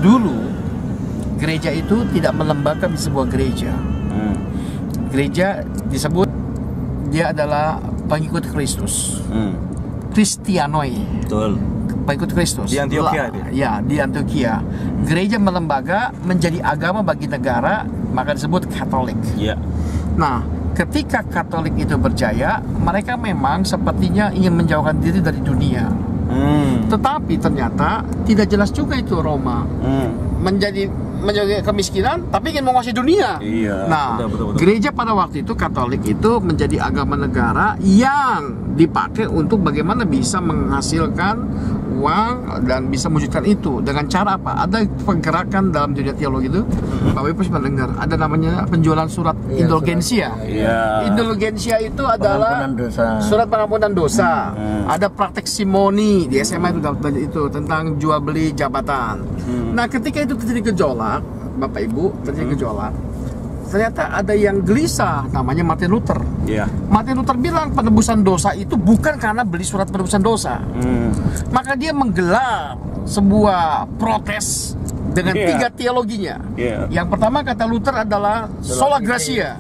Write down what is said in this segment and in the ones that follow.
dulu gereja itu tidak melembagakan di sebuah gereja. Gereja disebut dia adalah pengikut Kristus. Kristianoi. Betul. Pengikut Kristus. Di Antioquia dia. Ya, di Antioquia. Gereja melembaga menjadi agama bagi negara, maka disebut Katolik. Ya. Nah, ketika Katolik itu berjaya, mereka memang sepertinya ingin menjauhkan diri dari dunia. Tetapi ternyata tidak jelas juga itu Roma. Menjadi kemiskinan tapi ingin menguasai dunia. Iya. Nah, betul. gereja pada waktu itu Katolik itu menjadi agama negara yang dipakai untuk bagaimana bisa menghasilkan uang dan bisa mewujudkan itu dengan cara apa? Ada pergerakan dalam dunia teologi itu. Bapak Ibu pernah dengar ada namanya penjualan surat indulgensia. Iya. Indulgensia itu adalah surat pengampunan dosa. Ada praktek simoni di SMA itu dapat belajar itu tentang jual beli jabatan. Nah, ketika itu terjadi gejolak, Bapak Ibu, terjadi gejolak. Ternyata ada yang gelisah, namanya Martin Luther. Martin Luther bilang penebusan dosa itu bukan karena beli surat penebusan dosa. Maka dia menggelar sebuah protes dengan tiga teologinya. Yang pertama kata Luther adalah sola gratia.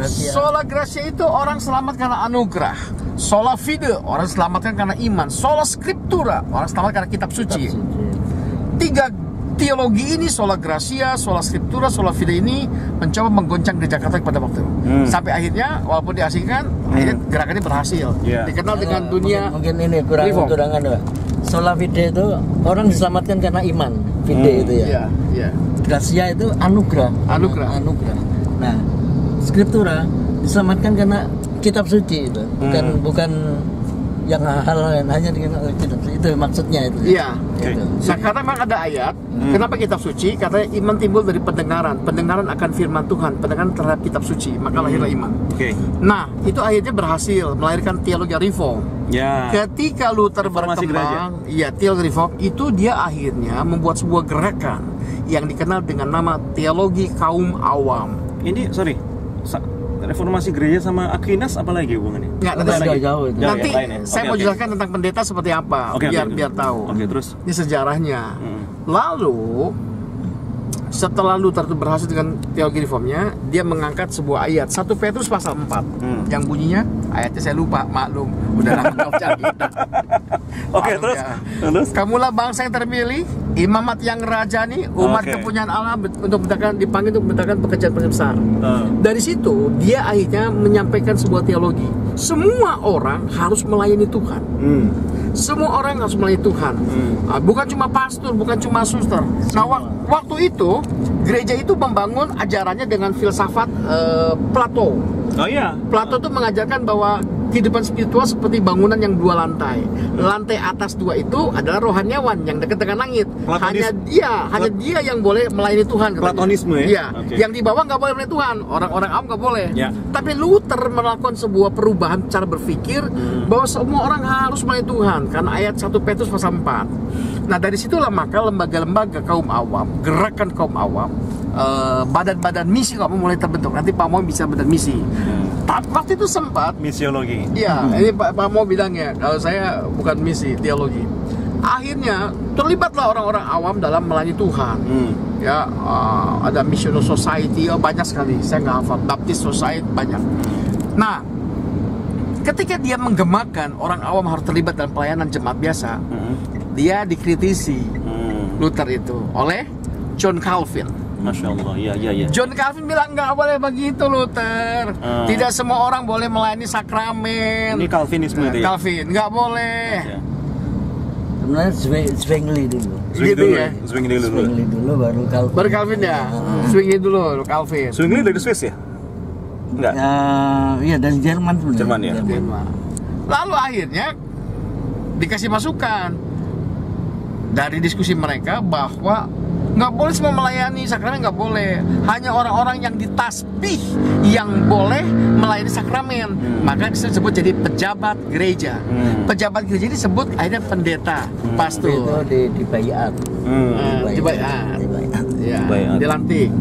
Sola gratia itu orang selamat karena anugerah. Sola fide, orang selamatkan karena iman. Sola scriptura, orang selamat karena kitab suci. Tiga teologi ini, sola gratia, sola scriptura, sola fide ini mencoba menggoncang gereja Katolik pada waktu itu. Sampai akhirnya walaupun diasingkan, akhirnya gerakannya berhasil. Dikenal dengan dunia mungkin ini kurangan Pak. Sola fide itu orang diselamatkan karena iman. Fide itu ya. Gratia itu anugerah. Nah, scriptura diselamatkan karena kitab suci itu. Bukan yang hal lain, hanya dengan kitab suci. Itu maksudnya itu. Iya. Nah, karena memang ada ayat, kenapa kitab suci? Katanya iman timbul dari pendengaran akan firman Tuhan, pendengaran terhadap kitab suci, maka lahirlah iman. Nah, itu akhirnya berhasil melahirkan teologi reform. Ketika Luther berkembang, teologi reform itu dia akhirnya membuat sebuah gerakan yang dikenal dengan nama teologi kaum awam. Ini reformasi gereja sama Aquinas apa lagi hubungannya? Nanti saya mau jelaskan tentang pendeta seperti apa, biar tahu. Terus ini sejarahnya. Lalu setelah Luther itu berhasil dengan teologi reformnya, dia mengangkat sebuah ayat 1 Petrus pasal 4 yang bunyinya, ayatnya saya lupa, maklum, udah lama terus kamulah bangsa yang terpilih, imamat yang rajani, umat kepunyaan Allah untuk dipanggil untuk membentakkan pekerjaan besar. Dari situ dia akhirnya menyampaikan sebuah teologi. Semua orang harus melayani Tuhan. Semua orang harus melayani Tuhan. Bukan cuma pastor, bukan cuma suster. Nah, waktu itu gereja itu membangun ajarannya dengan filsafat Plato. Plato itu mengajarkan bahwa kehidupan spiritual seperti bangunan yang 2 lantai. Lantai atas 2 itu adalah rohaniawan yang dekat dengan langit. Hanya dia yang boleh melayani Tuhan. Platonisme ya? Yang di bawah nggak boleh melayani Tuhan. Orang-orang awam nggak boleh. Tapi Luther melakukan sebuah perubahan cara berpikir bahwa semua orang harus melayani Tuhan karena ayat 1 Petrus pasal 4. Nah, dari situlah maka lembaga-lembaga kaum awam, gerakan kaum awam, badan-badan misi kamu mulai terbentuk. Nanti Pak Mo bisa badan misi. Waktu itu sempat misiologi. Ini Pak Mo bilangnya, kalau saya bukan misi, teologi. Akhirnya terlibatlah orang-orang awam dalam melayani Tuhan. Ada Missional Society, banyak sekali. Saya nggak hafal. Baptist Society banyak. Nah, ketika dia menggemakan orang awam harus terlibat dalam pelayanan jemaat biasa, dia dikritisi Luther itu oleh John Calvin. Masya Allah, iya. John Calvin bilang nggak boleh begitu Luther. Tidak semua orang boleh melayani sakramen. Ini Calvinisme itu ya? Calvin, nggak boleh. Sebenarnya Zwingli dulu. Zwingli dulu baru Calvin ya. Zwingli dulu Calvin. Zwingli dari Swiss ya? Enggak. Iya, dari Jerman sebenarnya. Jerman ya. Lalu akhirnya dikasih masukan dari diskusi mereka bahwa nggak boleh semua melayani sakramen, nggak boleh. Hanya orang-orang yang ditasbih yang boleh melayani sakramen. Maka disebut jadi pejabat gereja. Pejabat gereja ini disebut akhirnya pendeta, pastor. Itu dibayat. Dilantik.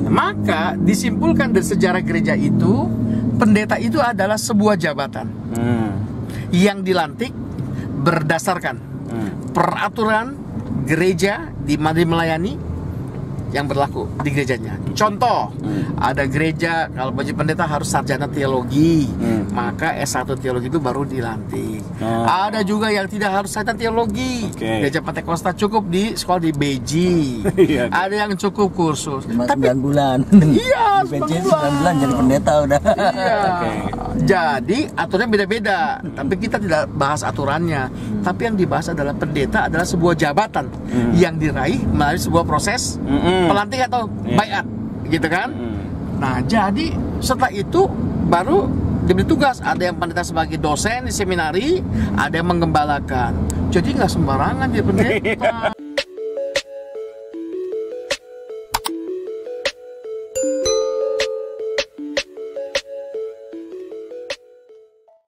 Maka disimpulkan dari sejarah gereja itu, pendeta itu adalah sebuah jabatan yang dilantik berdasarkan peraturan gereja melayani yang berlaku di gerejanya. Contoh, ada gereja kalau bagi pendeta harus sarjana teologi, maka S1 teologi itu baru dilantik. Ada juga yang tidak harus sarjana teologi. Gereja Pantekosta cukup di sekolah di Beji. Ada yang cukup kursus. 9 bulan. Iya, 9 bulan jadi pendeta udah. Iya. Jadi aturannya beda-beda. Tapi kita tidak bahas aturannya. Tapi yang dibahas adalah pendeta adalah sebuah jabatan yang diraih melalui sebuah proses pelantikan atau bayat, gitu kan? Nah, jadi setelah itu baru diberi tugas. Ada yang pendeta sebagai dosen di seminari, ada yang menggembalakan. Jadi nggak sembarangan dia pendeta.